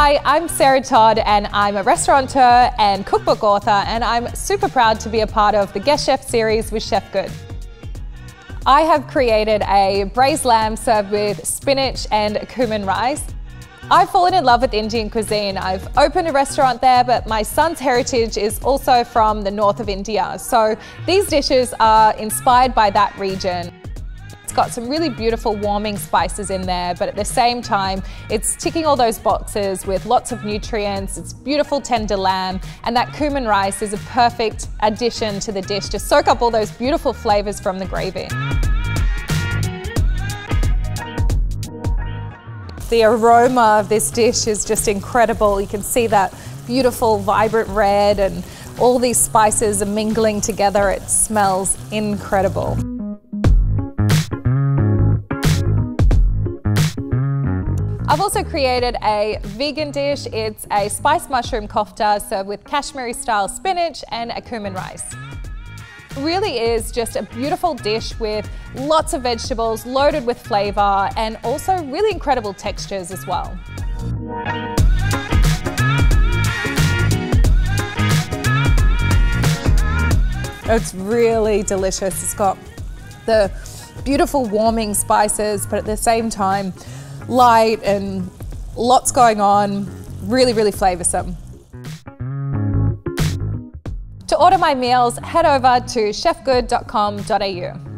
Hi, I'm Sarah Todd and I'm a restaurateur and cookbook author, and I'm super proud to be a part of the Guest Chef series with Chefgood. I have created a braised lamb served with spinach and cumin rice. I've fallen in love with Indian cuisine. I've opened a restaurant there, but my son's heritage is also from the north of India. So these dishes are inspired by that region. It's got some really beautiful warming spices in there, but at the same time, it's ticking all those boxes with lots of nutrients. It's beautiful tender lamb, and that cumin rice is a perfect addition to the dish to soak up all those beautiful flavours from the gravy. The aroma of this dish is just incredible. You can see that beautiful, vibrant red, and all these spices are mingling together. It smells incredible. I've also created a vegan dish. It's a spiced mushroom kofta served with Kashmiri-style spinach and a cumin rice. It really is just a beautiful dish with lots of vegetables, loaded with flavour, and also really incredible textures as well. It's really delicious. It's got the beautiful warming spices, but at the same time, light and lots going on, really flavoursome. To order my meals, head over to chefgood.com.au.